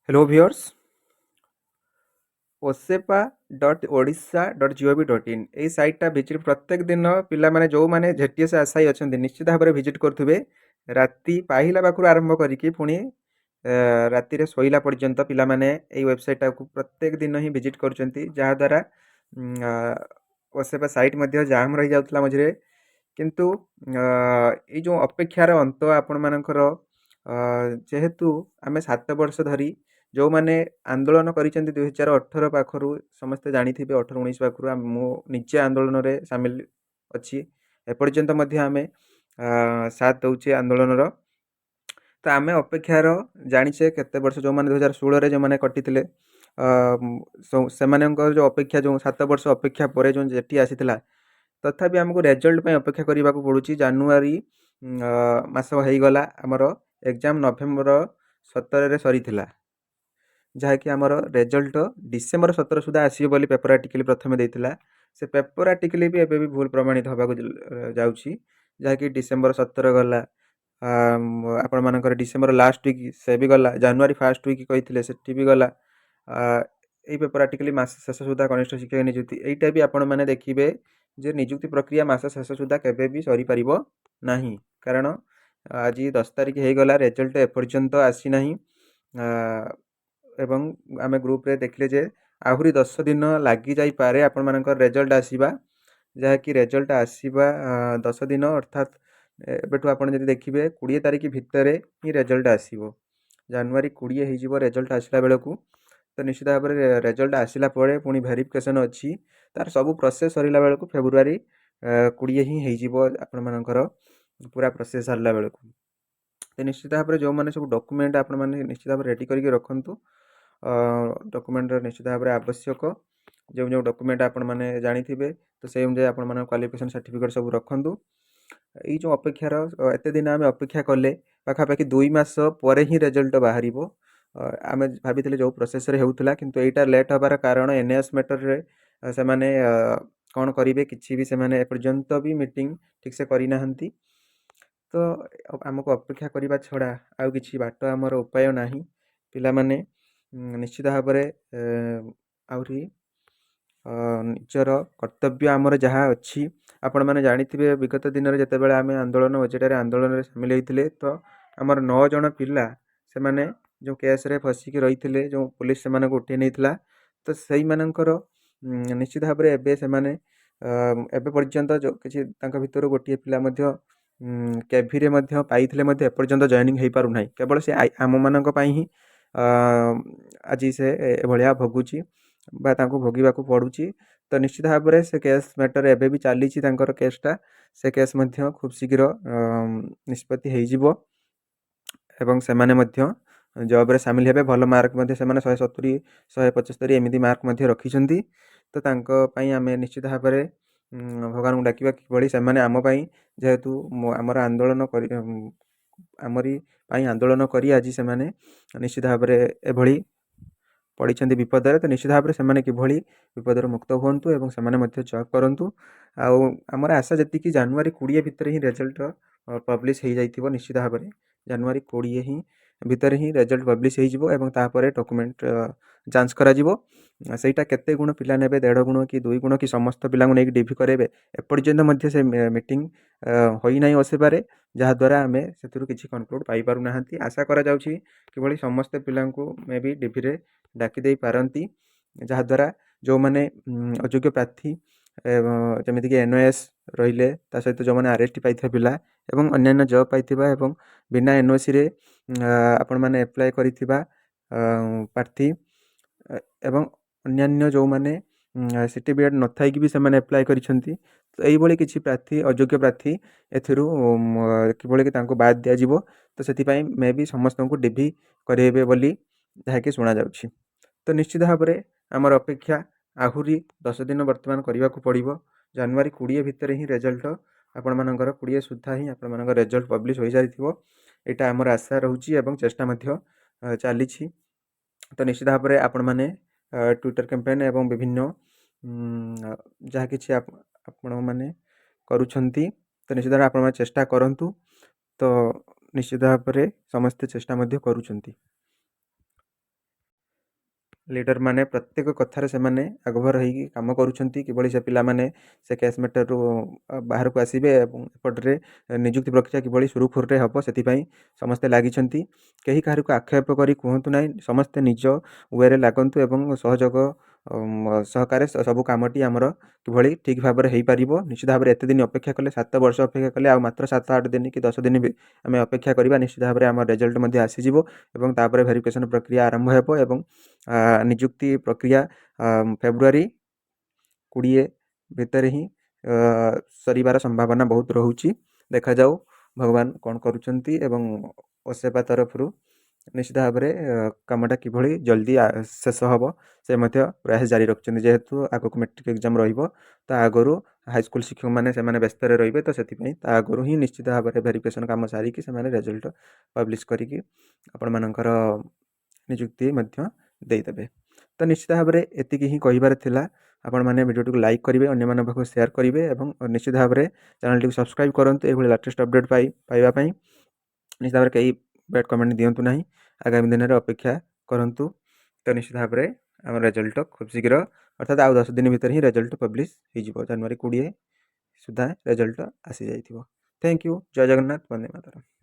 Hello viewers osepa.odisha.gov.in এই সাইটটা visit প্রত্যেক দিন পিলামানে ଯୋଉମାନେ ZTS ଆଶାୟୀ ଅଛନ୍ତି ନିଶ୍ଚିତ ଭାବରେ ଭିଜିଟ୍ କରୁଥିବେ। ରାତି ପାହିଲା ପାଖରୁ ଆରମ୍ଭ କରିକି ପୁଣି ରାତିରେ ଶୋଇଲା ପର୍ଯ୍ୟନ୍ତ ପିଲାମାନେ ଏଇ ୱେବସାଇଟଟାକୁ ପ୍ରତ୍ୟେକ ଦିନ ହିଁ ଭିଜିଟ୍ କରୁଛନ୍ତି, ଯାହାଦ୍ୱାରା ଓସେପା ସାଇଟ୍ ମଧ୍ୟ ଜାମ୍ ରହିଯାଉଥିଲା ମଝିରେ। କିନ୍ତୁ ଏଇ ଯେଉଁ ଅପେକ୍ଷାର ଅନ୍ତ ଆପଣମାନଙ୍କର, ଯେହେତୁ ଆମେ 7 ବର୍ଷ ଧରି ଯେଉଁମାନେ ଆନ୍ଦୋଳନ କରିଛନ୍ତି 2018 ପାଖରୁ, ସମସ୍ତେ ଜାଣିଥିବେ 18-19 ପାଖରୁ ମୁଁ ନିଜେ ଆନ୍ଦୋଳନରେ ସାମିଲ ଅଛି। ଏପର୍ଯ୍ୟନ୍ତ ମଧ୍ୟ ଆମେ ସାଥ ଦେଉଛେ ଆନ୍ଦୋଳନର। ତ ଆମେ ଅପେକ୍ଷାର ଜାଣିଛେ କେତେ ବର୍ଷ, ଯେଉଁମାନେ 2016ରେ ଯେଉଁମାନେ କଟିଥିଲେ, ସେମାନଙ୍କର ଯେଉଁ ଅପେକ୍ଷା, ଯେଉଁ 7 ବର୍ଷ ଅପେକ୍ଷା ପରେ ଯେଉଁ ଯେଠି ଆସିଥିଲା, ତଥାପି ଆମକୁ ରେଜଲ୍ଟ ପାଇଁ ଅପେକ୍ଷା କରିବାକୁ ପଡ଼ୁଛି। ଜାନୁଆରୀ ମାସ ହେଇଗଲା, ଆମର ଏକ୍ଜାମ୍ ନଭେମ୍ବର 17ରେ ସରିଥିଲା, ଯାହାକି ଆମର ରେଜଲ୍ଟ ଡିସେମ୍ବର 17 ସୁଦ୍ଧା ଆସିବ ବୋଲି ପେପର ଆର୍ଟିକଲ ପ୍ରଥମେ ଦେଇଥିଲା। ସେ ପେପର ଆର୍ଟିକଲ ବି ଏବେ ବି ଭୁଲ ପ୍ରମାଣିତ ହେବାକୁ ଯାଉଛି, ଯାହାକି ଡିସେମ୍ବର 17 ଗଲା, ଆପଣମାନଙ୍କର ଡିସେମ୍ବର ଲାଷ୍ଟ ୱିକ୍ ସେ ବି ଗଲା, ଜାନୁଆରୀ ଫାଷ୍ଟ ୱିକ୍ କହିଥିଲେ ସେଠି ବି ଗଲା। ଏଇ ପେପର ଆର୍ଟିକଲ ମାସ ଶେଷ ସୁଦ୍ଧା କନିଷ୍ଠ ଶିକ୍ଷକ ନିଯୁକ୍ତି, ଏଇଟା ବି ଆପଣମାନେ ଦେଖିବେ ଯେ ନିଯୁକ୍ତି ପ୍ରକ୍ରିୟା ମାସ ଶେଷ ସୁଦ୍ଧା କେବେ ବି ସରିପାରିବ ନାହିଁ, କାରଣ ଆଜି 10 ତାରିଖ ହେଇଗଲା, ରେଜଲ୍ଟ ଏପର୍ଯ୍ୟନ୍ତ ଆସିନାହିଁ। ଏବଂ ଆମେ ଗ୍ରୁପରେ ଦେଖିଲେ ଯେ ଆହୁରି 10 ଦିନ ଲାଗିଯାଇପାରେ ଆପଣମାନଙ୍କର ରେଜଲ୍ଟ ଆସିବା, ଯାହାକି ରେଜଲ୍ଟ ଆସିବା 10 ଦିନ, ଅର୍ଥାତ୍ ଏବେଠୁ ଆପଣ ଯଦି ଦେଖିବେ 20 ତାରିଖ ଭିତରେ ହିଁ ରେଜଲ୍ଟ ଆସିବ। ଜାନୁଆରୀ 20 ହେଇଯିବ ରେଜଲ୍ଟ ଆସିଲା ବେଳକୁ। ତ ନିଶ୍ଚିତ ଭାବରେ ରେଜଲ୍ଟ ଆସିଲା ପରେ ପୁଣି ଭେରିଫିକେସନ୍ ଅଛି, ତାର ସବୁ ପ୍ରୋସେସ୍ ସରିଲା ବେଳକୁ ଫେବୃଆରୀ 20 ହିଁ ହେଇଯିବ ଆପଣମାନଙ୍କର ପୁରା ପ୍ରୋସେସ୍ ସାରିଲା ବେଳକୁ। ତ ନିଶ୍ଚିତ ଭାବରେ ଯେଉଁମାନେ ସବୁ ଡକୁମେଣ୍ଟ ଆପଣମାନେ ନିଶ୍ଚିତ ଭାବରେ ରେଡ଼ି କରିକି ରଖନ୍ତୁ। ଡକୁମେଣ୍ଟର ନିଶ୍ଚିତ ଭାବରେ ଆବଶ୍ୟକ, ଯେଉଁ ଡକୁମେଣ୍ଟ ଆପଣମାନେ ଜାଣିଥିବେ, ତ ସେଇ ଅନୁଯାୟୀ ଆପଣମାନଙ୍କ କ୍ୱାଲିଫିକେସନ୍ ସାର୍ଟିଫିକେଟ୍ ସବୁ ରଖନ୍ତୁ। ଏଇ ଯେଉଁ ଅପେକ୍ଷାର ଏତେ ଦିନ ଆମେ ଅପେକ୍ଷା କଲେ, ପାଖାପାଖି 2 ମାସ ପରେ ହିଁ ରେଜଲ୍ଟ ବାହାରିବ। ଆମେ ଭାବିଥିଲେ ଯେଉଁ ପ୍ରୋସେସ୍ରେ ହେଉଥିଲା, କିନ୍ତୁ ଏଇଟା ଲେଟ୍ ହେବାର କାରଣ NAS ମ୍ୟାଟରରେ ସେମାନେ କ'ଣ କରିବେ, କିଛି ବି ସେମାନେ ଏପର୍ଯ୍ୟନ୍ତ ବି ମିଟିଂ ଠିକ୍ସେ କରିନାହାନ୍ତି। ତ ଆମକୁ ଅପେକ୍ଷା କରିବା ଛଡ଼ା ଆଉ କିଛି ବାଟ, ଆମର ଉପାୟ ନାହିଁ। ପିଲାମାନେ ନିଶ୍ଚିତ ଭାବରେ ଆହୁରି ନିଜର କର୍ତ୍ତବ୍ୟ ଆମର ଯାହା ଅଛି, ଆପଣମାନେ ଜାଣିଥିବେ ବିଗତ ଦିନରେ ଯେତେବେଳେ ଆମେ ଆନ୍ଦୋଳନ OJTରେ ଆନ୍ଦୋଳନରେ ସାମିଲ ହେଇଥିଲେ, ତ ଆମର 9 ଜଣ ପିଲା ସେମାନେ ଯେଉଁ କେସ୍ରେ ଫସିକି ରହିଥିଲେ, ଯେଉଁ ପୋଲିସ ସେମାନଙ୍କୁ ଉଠେଇ ନେଇଥିଲା, ତ ସେଇମାନଙ୍କର ନିଶ୍ଚିତ ଭାବରେ ଏବେ ସେମାନେ ଏବେ ପର୍ଯ୍ୟନ୍ତ କିଛି ତାଙ୍କ ଭିତରୁ ଗୋଟିଏ ପିଲା ମଧ୍ୟ କେଭିରେ ମଧ୍ୟ ପାଇଥିଲେ, ମଧ୍ୟ ଏପର୍ଯ୍ୟନ୍ତ ଜଏନିଂ ହେଇପାରୁନାହିଁ। କେବଳ ସେ ଆମମାନଙ୍କ ପାଇଁ ହିଁ ଆଜି ସେ ଏଭଳିଆ ଭୋଗୁଛି ବା ତାଙ୍କୁ ଭୋଗିବାକୁ ପଡ଼ୁଛି। ତ ନିଶ୍ଚିତ ଭାବରେ ସେ କେସ୍ ମ୍ୟାଟର ଏବେ ବି ଚାଲିଛି, ତାଙ୍କର କେସ୍ଟା। ସେ କେସ୍ ମଧ୍ୟ ଖୁବ୍ ଶୀଘ୍ର ନିଷ୍ପତ୍ତି ହେଇଯିବ ଏବଂ ସେମାନେ ମଧ୍ୟ ଜବ୍ରେ ସାମିଲ ହେବେ। ଭଲ ମାର୍କ ମଧ୍ୟ ସେମାନେ 170, 175 ଏମିତି ମାର୍କ ମଧ୍ୟ ରଖିଛନ୍ତି। ତ ତାଙ୍କ ପାଇଁ ଆମେ ନିଶ୍ଚିତ ଭାବରେ ଭଗବାନଙ୍କୁ ଡାକିବା କିଭଳି ସେମାନେ ଆମ ପାଇଁ, ଯେହେତୁ ଆମର ଆମରି ପାଇଁ ଆନ୍ଦୋଳନ କରି ଆଜି ସେମାନେ ନିଶ୍ଚିତ ଭାବରେ ଏଭଳି ପଡ଼ିଛନ୍ତି ବିପଦରେ, ତ ନିଶ୍ଚିତ ଭାବରେ ସେମାନେ କିଭଳି ବିପଦରୁ ମୁକ୍ତ ହୁଅନ୍ତୁ ଏବଂ ସେମାନେ ମଧ୍ୟ ଜବ୍ କରନ୍ତୁ। ଆଉ ଆମର ଆଶା ଯେତିକି, ଜାନୁଆରୀ 20 ଭିତରେ ହିଁ ରେଜଲ୍ଟ ପବ୍ଲିଶ ହେଇଯାଇଥିବ। ନିଶ୍ଚିତ ଭାବରେ ଜାନୁଆରୀ 20 ହିଁ ଭିତରେ ହିଁ ରେଜଲ୍ଟ ପବ୍ଲିଶ ହେଇଯିବ ଏବଂ ତାପରେ ଡକୁମେଣ୍ଟ ଯାଞ୍ଚ କରାଯିବ। ସେଇଟା କେତେ ଗୁଣ ପିଲା ନେବେ, 1.5 ଗୁଣ କି 2 ଗୁଣ କି ସମସ୍ତ ପିଲାଙ୍କୁ ନେଇକି ଡିଭି କରାଇବେ, ଏପର୍ଯ୍ୟନ୍ତ ମଧ୍ୟ ସେ ମିଟିଂ ହୋଇନାହିଁ ଆସିପାରେ, ଯାହାଦ୍ୱାରା ଆମେ ସେଥିରୁ କିଛି କନକ୍ଲୁଡ଼ ପାଇପାରୁନାହାନ୍ତି। ଆଶା କରାଯାଉଛି କିଭଳି ସମସ୍ତ ପିଲାଙ୍କୁ ମେ ବି ଡିଭିରେ ଡାକି ଦେଇପାରନ୍ତି, ଯାହାଦ୍ୱାରା ଯେଉଁମାନେ ଅଯୋଗ୍ୟ ପ୍ରାର୍ଥୀ, ଯେମିତିକି NOS ରହିଲେ, ତା ସହିତ ଯେଉଁମାନେ RST ପାଇଥିବା ପିଲା ଏବଂ ଅନ୍ୟାନ୍ୟ ଜବ୍ ପାଇଥିବା ଏବଂ ବିନା NOCରେ ଆପଣମାନେ ଆପ୍ଲାଏ କରିଥିବା ପ୍ରାର୍ଥୀ ଏବଂ ଅନ୍ୟାନ୍ୟ ଯେଉଁମାନେ CTBT ନଥାଇକି ବି ସେମାନେ ଆପ୍ଲାଏ କରିଛନ୍ତି, ତ ଏଇଭଳି କିଛି ପ୍ରାର୍ଥୀ, ଅଯୋଗ୍ୟ ପ୍ରାର୍ଥୀ, ଏଥିରୁ କିଭଳି କି ତାଙ୍କୁ ବାଦ୍ ଦିଆଯିବ। ତ ସେଥିପାଇଁ ମେ ବି ସମସ୍ତଙ୍କୁ ଡିଭି କରାଇବେ ବୋଲି ଯାହାକି ଶୁଣାଯାଉଛି। ତ ନିଶ୍ଚିତ ଭାବରେ ଆମର ଅପେକ୍ଷା ଆହୁରି 10 ଦିନ ବର୍ତ୍ତମାନ କରିବାକୁ ପଡ଼ିବ। ଜାନୁଆରୀ 20 ଭିତରେ ହିଁ ରେଜଲ୍ଟ ଆପଣମାନଙ୍କର, 20 ସୁଦ୍ଧା ହିଁ ଆପଣମାନଙ୍କର ରେଜଲ୍ଟ ପବ୍ଲିଶ ହୋଇସାରିଥିବ, ଏଇଟା ଆମର ଆଶା ରହୁଛି ଏବଂ ଚେଷ୍ଟା ମଧ୍ୟ ଚାଲିଛି। ତ ନିଶ୍ଚିତ ଭାବରେ ଆପଣମାନେ ଟ୍ୱିଟର କ୍ୟାମ୍ପେନ୍ ଏବଂ ବିଭିନ୍ନ ଯାହା କିଛି ଆପଣମାନେ କରୁଛନ୍ତି, ତ ନିଶ୍ଚିତ ଭାବରେ ଆପଣମାନେ ଚେଷ୍ଟା କରନ୍ତୁ। ତ ନିଶ୍ଚିତ ଭାବରେ ସମସ୍ତେ ଚେଷ୍ଟା ମଧ୍ୟ କରୁଛନ୍ତି। ଲିଡର ମାନେ ପ୍ରତ୍ୟେକ କଥାରେ ସେମାନେ ଆଗଭର ହେଇକି କାମ କରୁଛନ୍ତି କିଭଳି ସେ ପିଲାମାନେ ସେ କେସ୍ ମେଟରରୁ ବାହାରକୁ ଆସିବେ ଏବଂ ଏପଟରେ ନିଯୁକ୍ତି ପ୍ରକ୍ରିୟା କିଭଳି ସୁରୁଖୁରୁରେ ହେବ ସେଥିପାଇଁ ସମସ୍ତେ ଲାଗିଛନ୍ତି। କେହି କାହାରିକୁ ଆକ୍ଷେପ କରି କୁହନ୍ତୁ ନାହିଁ, ସମସ୍ତେ ନିଜ ୱେରେ ଲାଗନ୍ତୁ ଏବଂ ସହଯୋଗ ସହକାରେ ସବୁ କାମଟି ଆମର କିଭଳି ଠିକ୍ ଭାବରେ ହେଇପାରିବ। ନିଶ୍ଚିତ ଭାବରେ ଏତେ ଦିନ ଅପେକ୍ଷା କଲେ, 7 ବର୍ଷ ଅପେକ୍ଷା କଲେ, ଆଉ ମାତ୍ର 7-8 ଦିନ କି 10 ଦିନ ବି ଆମେ ଅପେକ୍ଷା କରିବା। ନିଶ୍ଚିତ ଭାବରେ ଆମ ରେଜଲ୍ଟ ମଧ୍ୟ ଆସିଯିବ ଏବଂ ତାପରେ ଭେରିଫିକେସନ୍ ପ୍ରକ୍ରିୟା ଆରମ୍ଭ ହେବ ଏବଂ ନିଯୁକ୍ତି ପ୍ରକ୍ରିୟା ଫେବୃଆରୀ 20 ଭିତରେ ହିଁ ସରିବାର ସମ୍ଭାବନା ବହୁତ ରହୁଛି। ଦେଖାଯାଉ ଭଗବାନ କ'ଣ କରୁଛନ୍ତି ଏବଂ ଓସେପା ତରଫରୁ ନିଶ୍ଚିତ ଭାବରେ କାମଟା କିଭଳି ଜଲ୍ଦି ଶେଷ ହେବ ସେ ମଧ୍ୟ ପ୍ରୟାସ ଜାରି ରଖିଛନ୍ତି। ଯେହେତୁ ଆଗକୁ ମେଟ୍ରିକ୍ ଏକ୍ଜାମ୍ ରହିବ, ତା ଆଗରୁ ହାଇସ୍କୁଲ ଶିକ୍ଷକମାନେ ସେମାନେ ବ୍ୟସ୍ତରେ ରହିବେ, ତ ସେଥିପାଇଁ ତା ଆଗରୁ ହିଁ ନିଶ୍ଚିତ ଭାବରେ ଭେରିଫିକେସନ୍ କାମ ସାରିକି ସେମାନେ ରେଜଲ୍ଟ ପବ୍ଲିଶ୍ କରିକି ଆପଣମାନଙ୍କର ନିଯୁକ୍ତି ମଧ୍ୟ ଦେଇଦେବେ। ତ ନିଶ୍ଚିତ ଭାବରେ ଏତିକି ହିଁ କହିବାର ଥିଲା। ଆପଣମାନେ ଭିଡ଼ିଓଟିକୁ ଲାଇକ୍ କରିବେ, ଅନ୍ୟମାନଙ୍କ ପାଖକୁ ସେୟାର କରିବେ ଏବଂ ନିଶ୍ଚିତ ଭାବରେ ଚ୍ୟାନେଲଟିକୁ ସବସ୍କ୍ରାଇବ୍ କରନ୍ତୁ ଏଭଳି ଲାଟେଷ୍ଟ ଅପଡ଼େଟ୍ ପାଇବା ପାଇଁ। ନିଶ୍ଚିତ ଭାବରେ କେହି ବ୍ୟାଡ଼ କମେଣ୍ଟ ଦିଅନ୍ତୁ ନାହିଁ। ଆଗାମୀ ଦିନରେ ଅପେକ୍ଷା କରନ୍ତୁ। ତ ନିଶ୍ଚିତ ଭାବରେ ଆମ ରେଜଲ୍ଟ ଖୁବ୍ ଶୀଘ୍ର ଅର୍ଥାତ୍ ଆଉ 10 ଦିନ ଭିତରେ ହିଁ ରେଜଲ୍ଟ ପବ୍ଲିଶ୍ ହେଇଯିବ। ଜାନୁଆରୀ 20 ସୁଦ୍ଧା ରେଜଲ୍ଟ ଆସିଯାଇଥିବ। Thank you. ଜୟ ଜଗନ୍ନାଥ। ବନ୍ଦେ ମାତରମ୍।